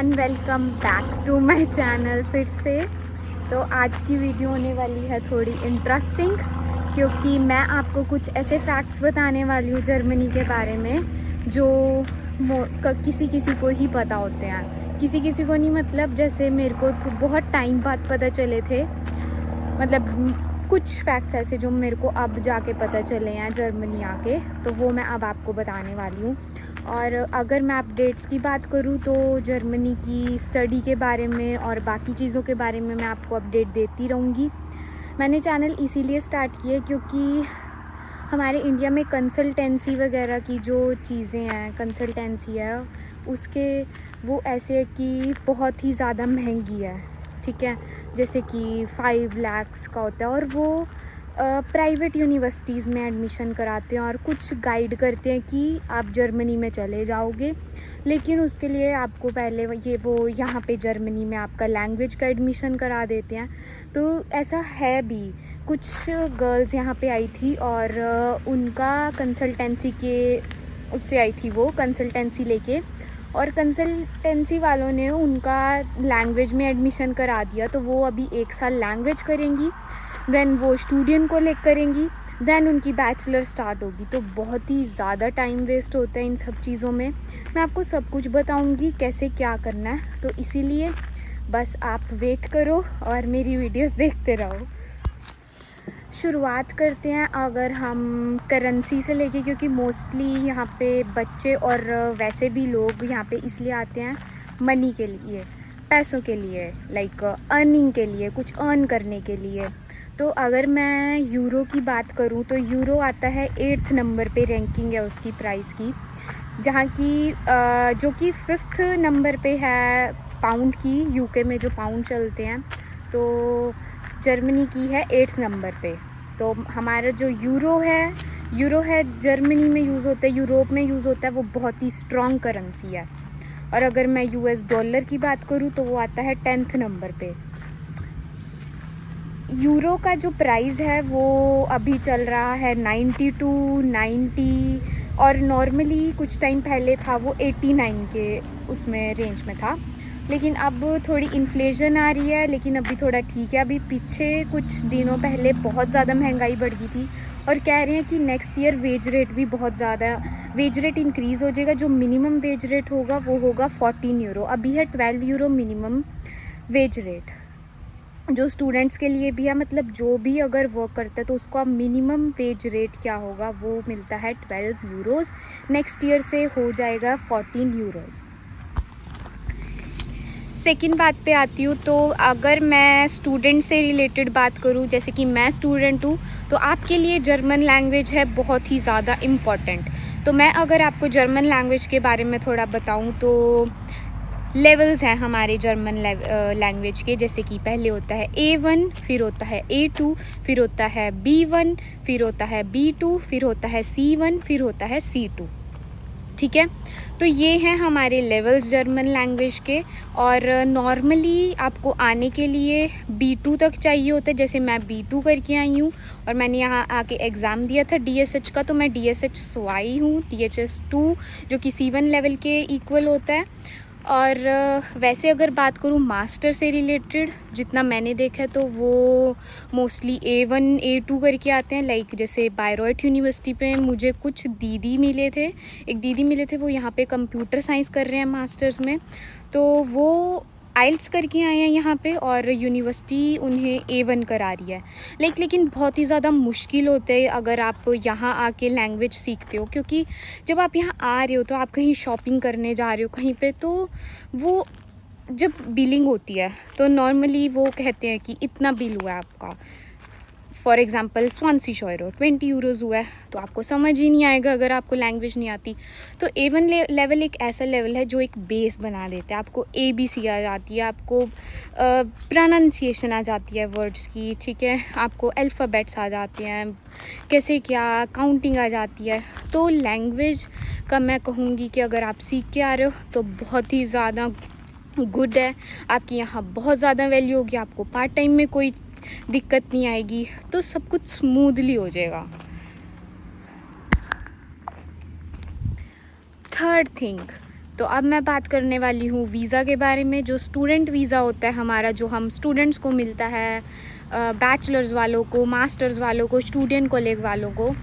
Everyone, welcome back to my channel फिर से। तो आज की वीडियो होने वाली है थोड़ी इंटरेस्टिंग, क्योंकि मैं आपको कुछ ऐसे फैक्ट्स बताने वाली हूँ जर्मनी के बारे में जो किसी किसी को ही पता होते हैं, किसी किसी को नहीं। मतलब जैसे मेरे को तो बहुत टाइम बाद पता चले थे, मतलब कुछ फैक्ट्स ऐसे जो मेरे को अब जाके पता चले हैं जर्मनी आके, तो वो मैं अब आपको बताने वाली हूँ। और अगर मैं अपडेट्स की बात करूँ तो जर्मनी की स्टडी के बारे में और बाकी चीज़ों के बारे में मैं आपको अपडेट देती रहूँगी। मैंने चैनल इसीलिए स्टार्ट किया क्योंकि हमारे इंडिया में कंसल्टेंसी वगैरह की जो चीज़ें हैं, कंसल्टेंसी है उसके वो ऐसे है कि बहुत ही ज़्यादा महंगी है, ठीक है। जैसे कि 5 लाख का होता है और वो प्राइवेट यूनिवर्सिटीज़ में एडमिशन कराते हैं और कुछ गाइड करते हैं कि आप जर्मनी में चले जाओगे, लेकिन उसके लिए आपको पहले वो यहाँ पे जर्मनी में आपका लैंग्वेज का एडमिशन करा देते हैं। तो ऐसा है भी, कुछ गर्ल्स यहाँ पे आई थी और उनका कंसल्टेंसी के उससे आई थी, वो कंसल्टेंसी लेके, और कंसल्टेंसी वालों ने उनका लैंग्वेज में एडमिशन करा दिया। तो वो अभी 1 साल लैंग्वेज करेंगी, देन वो स्टूडेंट को ले करेंगी, देन उनकी बैचलर स्टार्ट होगी। तो बहुत ही ज़्यादा टाइम वेस्ट होता है इन सब चीज़ों में। मैं आपको सब कुछ बताऊंगी कैसे क्या करना है, तो इसीलिए बस आप वेट करो और मेरी वीडियोस देखते रहो। शुरुआत करते हैं अगर हम करेंसी से लेके, क्योंकि मोस्टली यहाँ पे बच्चे और वैसे भी लोग यहाँ पे इसलिए आते हैं मनी के लिए, पैसों के लिए, लाइक अर्निंग के लिए, कुछ अर्न करने के लिए। तो अगर मैं यूरो की बात करूँ तो यूरो आता है 8th नंबर पे, रैंकिंग है उसकी प्राइस की, जहाँ की जो कि 5th नंबर पे है पाउंड की। यूके में जो पाउंड चलते हैं, तो जर्मनी की है 8th नंबर पे। तो हमारा जो यूरो है जर्मनी में यूज़ होता है, यूरोप में यूज़ होता है, वो बहुत ही स्ट्रॉन्ग करेंसी है। और अगर मैं यूएस डॉलर की बात करूँ तो वो आता है 10th नंबर पे। यूरो का जो प्राइस है वो अभी चल रहा है 90 और नॉर्मली कुछ टाइम पहले था वो 89 के उसमें रेंज में था, लेकिन अब थोड़ी इन्फ्लेशन आ रही है, लेकिन अभी थोड़ा ठीक है। अभी पीछे कुछ दिनों पहले बहुत ज़्यादा महंगाई बढ़ गई थी और कह रहे हैं कि नेक्स्ट ईयर वेज रेट भी बहुत ज़्यादा, वेज रेट इंक्रीज़ हो जाएगा। जो मिनिमम वेज रेट होगा वो होगा 14 यूरो, अभी है 12 यूरो मिनिमम वेज रेट, जो स्टूडेंट्स के लिए भी है। मतलब जो भी अगर वर्क करता है तो उसको अब मिनिमम वेज रेट क्या होगा, वो मिलता है 12 यूरोज़, नेक्स्ट ईयर से हो जाएगा 14 यूरोज़। सेकंड बात पे आती हूँ, तो अगर मैं स्टूडेंट से रिलेटेड बात करूँ, जैसे कि मैं स्टूडेंट हूँ, तो आपके लिए जर्मन लैंग्वेज है बहुत ही ज़्यादा इम्पॉर्टेंट। तो मैं अगर आपको जर्मन लैंग्वेज के बारे में थोड़ा बताऊँ तो लेवल्स हैं हमारे जर्मन लैंग्वेज के, जैसे कि पहले होता है A1, फिर होता है A2, फिर होता है B1, फिर होता है B2, फिर होता है C1, फिर होता है C2, ठीक है। तो ये हैं हमारे लेवल्स जर्मन लैंग्वेज के। और नॉर्मली आपको आने के लिए B2 तक चाहिए होता है, जैसे मैं B2 करके आई हूँ और मैंने यहाँ आके एग्ज़ाम दिया था DSH का, तो मैं DSH स्वाई हूँ, DHS2 जो कि C1 लेवल के इक्वल होता है। और वैसे अगर बात करूँ मास्टर से रिलेटेड, जितना मैंने देखा है तो वो मोस्टली A1 A2 करके आते हैं। लाइक जैसे बायरोइट यूनिवर्सिटी पे मुझे कुछ दीदी मिले थे, एक दीदी मिले थे, वो यहाँ पे कंप्यूटर साइंस कर रहे हैं मास्टर्स में, तो वो आइल्स करके आए हैं यहाँ पे और यूनिवर्सिटी उन्हें A1 करा रही है। लेकिन बहुत ही ज़्यादा मुश्किल होते हैं अगर आप यहाँ आके लैंग्वेज सीखते हो, क्योंकि जब आप यहाँ आ रहे हो तो आप कहीं शॉपिंग करने जा रहे हो कहीं पे, तो वो जब बिलिंग होती है तो नॉर्मली वो कहते हैं कि इतना बिल हुआ है आपका। फॉर एग्ज़ाम्पल 20 यूरो 20 यूरोज़ हुआ है, तो आपको समझ ही नहीं आएगा अगर आपको लैंग्वेज नहीं आती। तो A1 लेवल एक ऐसा लेवल है जो एक बेस बना देता है। आपको ABC आ जाती है, आपको प्रोनाउंसिएशन आ जाती है वर्ड्स की, ठीक है, आपको अल्फ़ाबेट्स आ जाते हैं, कैसे क्या काउंटिंग आ जाती है। तो लैंग्वेज का मैं कहूँगी कि अगर आप सीख के आ रहे हो तो बहुत ही ज़्यादा गुड है, आपकी यहाँ बहुत ज़्यादा वैल्यू होगी, आपको पार्ट टाइम में कोई दिक्कत नहीं आएगी, तो सब कुछ स्मूथली हो जाएगा। तो अब मैं बात करने वाली हूँ वीज़ा के बारे में। जो स्टूडेंट वीज़ा होता है हमारा, जो हम स्टूडेंट्स को मिलता है, बैचलर्स वालों को, मास्टर्स वालों को, स्टूडेंट कॉलेज वालों को,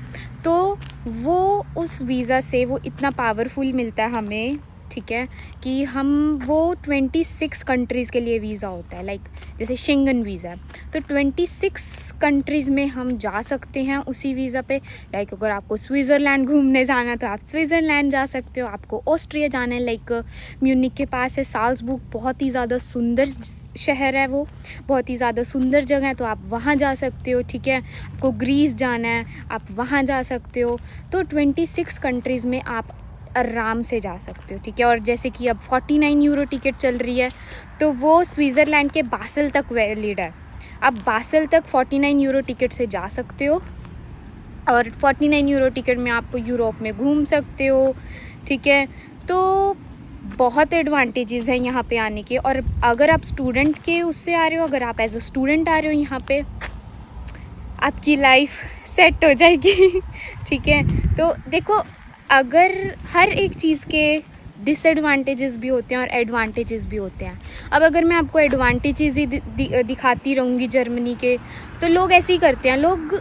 तो वो उस वीज़ा से वो इतना पावरफुल मिलता है हमें, ठीक है, कि हम वो 26 कंट्रीज़ के लिए वीज़ा होता है। लाइक जैसे शेंगन वीज़ा है, तो 26 कंट्रीज़ में हम जा सकते हैं उसी वीज़ा पे। लाइक अगर आपको स्विट्ज़रलैंड घूमने जाना है तो आप स्विट्ज़रलैंड जा सकते हो, आपको ऑस्ट्रिया जाना है, लाइक म्यूनिक के पास है साल्ज़बर्ग, बहुत ही ज़्यादा सुंदर शहर है वो, बहुत ही ज़्यादा सुंदर जगह है, तो आप वहाँ जा सकते हो, ठीक है। आपको ग्रीस जाना है, आप वहाँ जा सकते हो। तो 26 कंट्रीज़ में आप आराम से जा सकते हो, ठीक है। और जैसे कि अब 49 यूरो टिकट चल रही है, तो वो स्विट्ज़रलैंड के बासल तक वैलिड है। आप बासल तक 49 यूरो टिकट से जा सकते हो, और 49 यूरो टिकट में आप यूरोप में घूम सकते हो, ठीक है। तो बहुत एडवांटेजेस हैं यहाँ पे आने के। और अगर आप स्टूडेंट के उससे आ रहे हो, अगर आप एज अ स्टूडेंट आ रहे हो यहाँ पे, आपकी लाइफ सेट हो जाएगी ठीक है। तो देखो, अगर हर एक चीज़ के डिसएडवांटेजेस भी होते हैं और एडवांटेजेस भी होते हैं। अब अगर मैं आपको एडवांटेजेस ही दिखाती रहूँगी जर्मनी के, तो लोग ऐसे ही करते हैं, लोग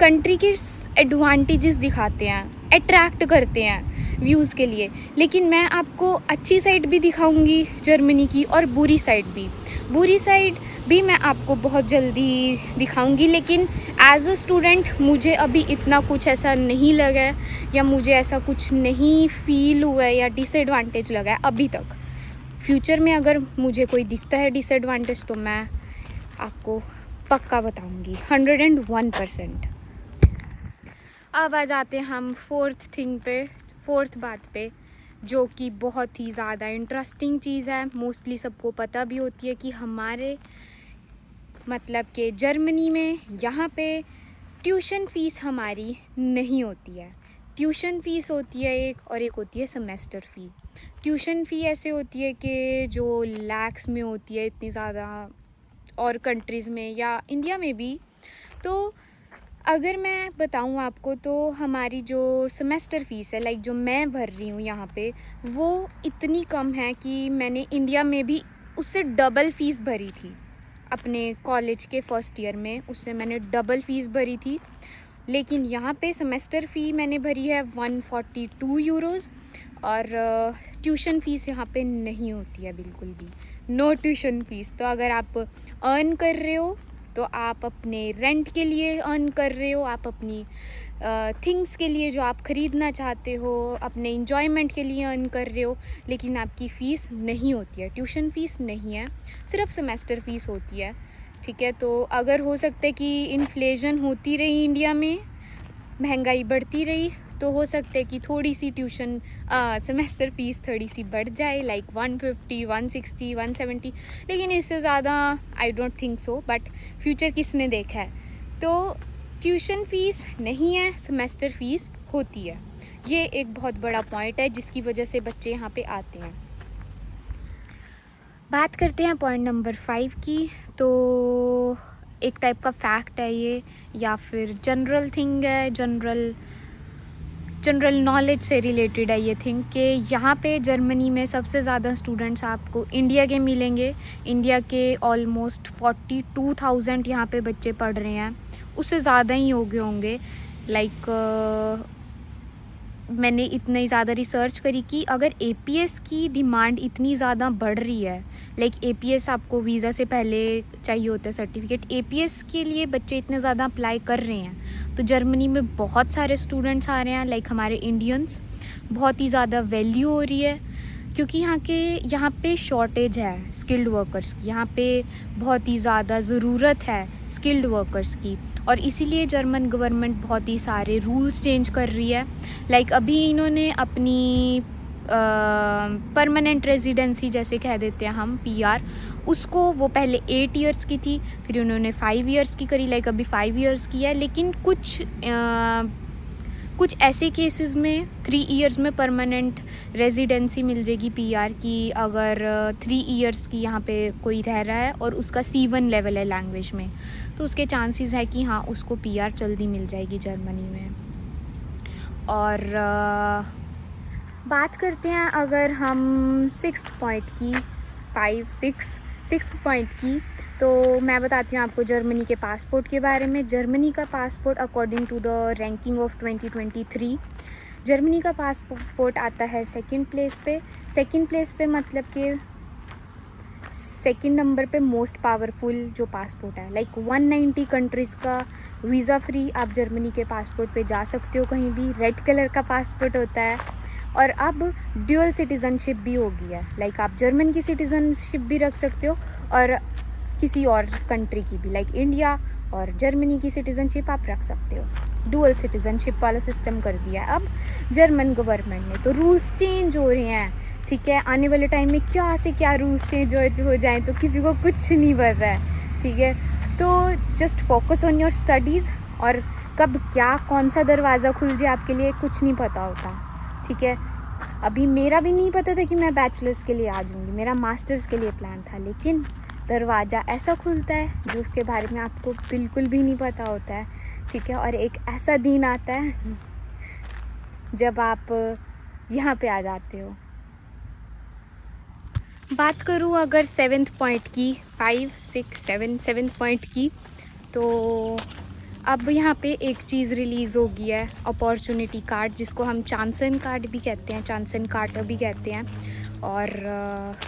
कंट्री के एडवांटेजेस दिखाते हैं, अट्रैक्ट करते हैं व्यूज़ के लिए। लेकिन मैं आपको अच्छी साइड भी दिखाऊंगी जर्मनी की, और बुरी साइड भी। बुरी साइड भी मैं आपको बहुत जल्दी दिखाऊंगी, लेकिन एज अ स्टूडेंट मुझे अभी इतना कुछ ऐसा नहीं लगा है, या मुझे ऐसा कुछ नहीं फील हुआ है या डिसएडवांटेज लगा है अभी तक। फ्यूचर में अगर मुझे कोई दिखता है डिसएडवांटेज, तो मैं आपको पक्का बताऊंगी 101%। अब आ जाते हैं हम फोर्थ बात पे, जो कि बहुत ही ज़्यादा इंटरेस्टिंग चीज़ है। मोस्टली सबको पता भी होती है कि हमारे मतलब कि जर्मनी में यहाँ पे ट्यूशन फ़ीस हमारी नहीं होती है। ट्यूशन फ़ीस होती है एक, और एक होती है सेमेस्टर फ़ी। ट्यूशन फ़ी ऐसे होती है कि जो लैक्स में होती है, इतनी ज़्यादा, और कंट्रीज़ में या इंडिया में भी। तो अगर मैं बताऊँ आपको, तो हमारी जो सेमेस्टर फ़ीस है, लाइक जो मैं भर रही हूँ यहाँ पे, वो इतनी कम है कि मैंने इंडिया में भी उससे डबल फ़ीस भरी थी। अपने कॉलेज के फ़र्स्ट ईयर में उससे मैंने डबल फ़ीस भरी थी। लेकिन यहाँ पे सेमेस्टर फ़ी मैंने भरी है 142 यूरोज़, और ट्यूशन फ़ीस यहाँ पे नहीं होती है बिल्कुल भी, नो ट्यूशन फ़ीस। तो अगर आप अर्न कर रहे हो, तो आप अपने रेंट के लिए अर्न कर रहे हो, आप अपनी थिंग्स के लिए जो आप ख़रीदना चाहते हो, अपने इंजॉयमेंट के लिए अर्न कर रहे हो, लेकिन आपकी फ़ीस नहीं होती है, ट्यूशन फ़ीस नहीं है, सिर्फ सेमेस्टर फ़ीस होती है, ठीक है। तो अगर हो सकता है कि इन्फ्लेशन होती रही इंडिया में, महंगाई बढ़ती रही, तो हो सकता है कि थोड़ी सी ट्यूशन सेमेस्टर फ़ीस थोड़ी सी बढ़ जाए, लाइक 150, 160, 170, लेकिन इससे ज़्यादा I don't think so. But future किसने देखा है। तो ट्यूशन फ़ीस नहीं है, सेमेस्टर फ़ीस होती है। ये एक बहुत बड़ा पॉइंट है जिसकी वजह से बच्चे यहाँ पे आते हैं। बात करते हैं पॉइंट नंबर 5 की। तो एक टाइप का फैक्ट है ये, या फिर जनरल थिंग है, जनरल नॉलेज से रिलेटेड है ये थिंग, कि यहाँ पे जर्मनी में सबसे ज़्यादा स्टूडेंट्स आपको इंडिया के मिलेंगे। इंडिया के ऑलमोस्ट 42,000 यहाँ पे बच्चे पढ़ रहे हैं, उससे ज़्यादा ही हो गए होंगे। लाइक मैंने इतनी ज़्यादा रिसर्च करी कि अगर एपीएस की डिमांड इतनी ज़्यादा बढ़ रही है, लाइक एपीएस आपको वीज़ा से पहले चाहिए होता है सर्टिफिकेट, एपीएस के लिए बच्चे इतने ज़्यादा अप्लाई कर रहे हैं, तो जर्मनी में बहुत सारे स्टूडेंट्स आ रहे हैं। लाइक हमारे इंडियंस, बहुत ही ज़्यादा वैल्यू हो रही है, क्योंकि यहाँ पे शॉर्टेज है स्किल्ड वर्कर्स की, यहाँ पे बहुत ही ज़्यादा ज़रूरत है स्किल्ड वर्कर्स की, और इसीलिए जर्मन गवर्नमेंट बहुत ही सारे रूल्स चेंज कर रही है। लाइक अभी इन्होंने अपनी परमानेंट रेजिडेंसी, जैसे कह देते हैं हम, पीआर, उसको वो पहले 8 इयर्स की थी, फिर उन्होंने 5 इयर्स की करी, लाइक अभी 5 इयर्स की है। लेकिन कुछ ऐसे केसेस में 3 इयर्स में परमानेंट रेजिडेंसी मिल जाएगी पीआर की, अगर 3 इयर्स की यहाँ पे कोई रह रहा है और उसका C1 लेवल है लैंग्वेज में, तो उसके चांसेस है कि हाँ उसको पीआर जल्दी मिल जाएगी जर्मनी में। और बात करते हैं अगर हम सिक्स्थ पॉइंट की, 6 पॉइंट की, तो मैं बताती हूँ आपको जर्मनी के पासपोर्ट के बारे में। जर्मनी का passport according to the ranking of 2023, Germany का पासपोर्ट आता है सेकंड प्लेस पे। सेकंड प्लेस पे मतलब कि सेकंड नंबर पे मोस्ट पावरफुल जो पासपोर्ट है। लाइक 190 कंट्रीज़ का वीज़ा फ्री आप जर्मनी के पासपोर्ट पे जा सकते हो कहीं भी। रेड कलर का पासपोर्ट होता है और अब ड्यूअल सिटीज़नशिप भी हो गई है। लाइक आप जर्मन की सिटीज़नशिप भी रख सकते हो और किसी और कंट्री की भी, लाइक इंडिया और जर्मनी की सिटीज़नशिप आप रख सकते हो। डुअल सिटीज़नशिप वाला सिस्टम कर दिया है अब जर्मन गवर्नमेंट ने। तो रूल्स चेंज हो रहे हैं, ठीक है। आने वाले टाइम में क्या से क्या रूल्स चेंज हो जाएँ तो किसी को कुछ नहीं पता है, ठीक है। तो just focus on your studies, और कब क्या कौन सा दरवाज़ा खुल जाए आपके लिए कुछ नहीं पता होता, ठीक है। अभी मेरा भी नहीं पता था कि मैं बैचलर्स के लिए आ जाऊँगी, मेरा मास्टर्स के लिए प्लान था, लेकिन दरवाज़ा ऐसा खुलता है जो उसके बारे में आपको बिल्कुल भी नहीं पता होता है, ठीक है। और एक ऐसा दिन आता है जब आप यहाँ पे आ जाते हो। बात करूँ अगर 7th पॉइंट की, 5, 6, 7 पॉइंट की, तो अब यहाँ पे एक चीज़ रिलीज़ हो गई है, अपॉर्चुनिटी कार्ड, जिसको हम चांसन कार्ड भी कहते हैं, चांसन कार्टर भी कहते हैं। और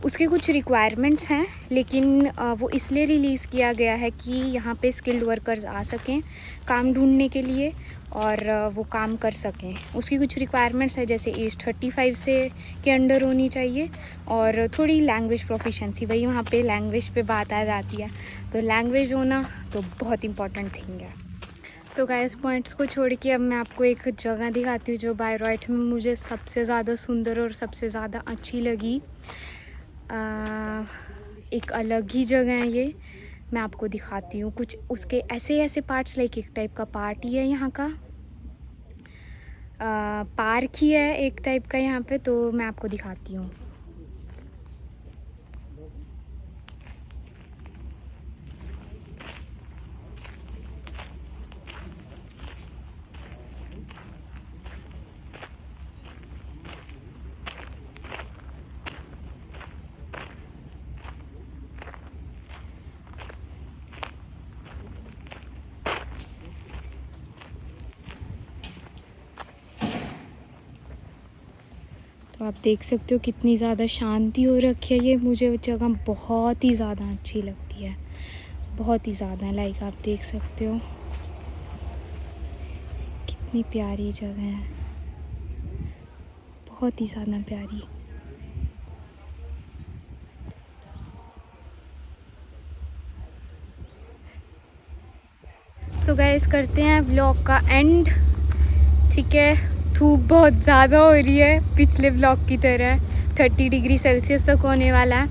उसके कुछ रिक्वायरमेंट्स हैं, लेकिन वो इसलिए रिलीज़ किया गया है कि यहाँ पे स्किल्ड वर्कर्स आ सकें काम ढूंढने के लिए और वो काम कर सकें। उसकी कुछ रिक्वायरमेंट्स है, जैसे एज 35 से के अंडर होनी चाहिए और थोड़ी लैंग्वेज प्रोफिशेंसी, वही वहाँ पे लैंग्वेज पे बात आ जाती है। तो लैंग्वेज होना तो बहुत इंपॉर्टेंट थिंग है। तो गाइस पॉइंट्स को छोड़ के अब मैं आपको एक जगह दिखाती हूँ जो बायरॉइट में मुझे सबसे ज़्यादा सुंदर और सबसे ज़्यादा अच्छी लगी। एक अलग ही जगह है ये, मैं आपको दिखाती हूँ कुछ उसके ऐसे पार्ट्स। लाइक एक टाइप का पार्ट ही है यहाँ का, पार्क ही है एक टाइप का यहाँ पे, तो मैं आपको दिखाती हूँ। तो आप देख सकते हो कितनी ज़्यादा शांति हो रखी है। ये मुझे जगह बहुत ही ज़्यादा अच्छी लगती है, बहुत ही ज़्यादा। लाइक आप देख सकते हो कितनी प्यारी जगह है, बहुत ही ज़्यादा प्यारी। सो गाइस करते हैं व्लॉग का एंड, ठीक है। धूप बहुत ज़्यादा हो रही है पिछले व्लॉग की तरह, 30 डिग्री सेल्सियस तक होने वाला है,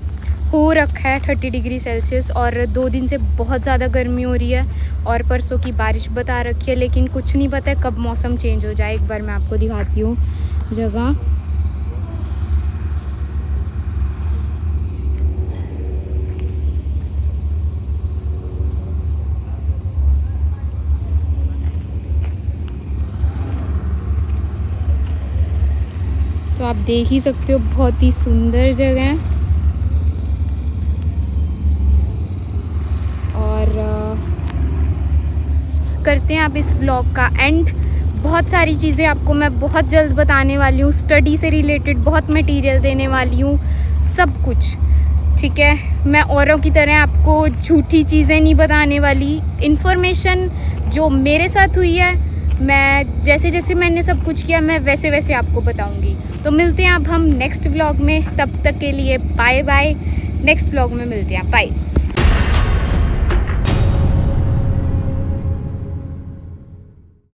हो रखा है 30 डिग्री सेल्सियस। और 2 दिन से बहुत ज़्यादा गर्मी हो रही है और परसों की बारिश बता रखी है, लेकिन कुछ नहीं पता है कब मौसम चेंज हो जाए। एक बार मैं आपको दिखाती हूँ जगह। तो आप देख ही सकते हो बहुत ही सुंदर जगह है। और करते हैं आप इस व्लॉग का एंड। बहुत सारी चीज़ें आपको मैं बहुत जल्द बताने वाली हूँ, स्टडी से रिलेटेड बहुत मटेरियल देने वाली हूँ, सब कुछ, ठीक है। मैं औरों की तरह आपको झूठी चीज़ें नहीं बताने वाली। इन्फॉर्मेशन जो मेरे साथ हुई है, मैं जैसे जैसे मैंने सब कुछ किया मैं वैसे वैसे आपको बताऊंगी। तो मिलते हैं अब हम नेक्स्ट व्लॉग में, तब तक के लिए बाय बाय। नेक्स्ट व्लॉग में मिलते हैं, बाय।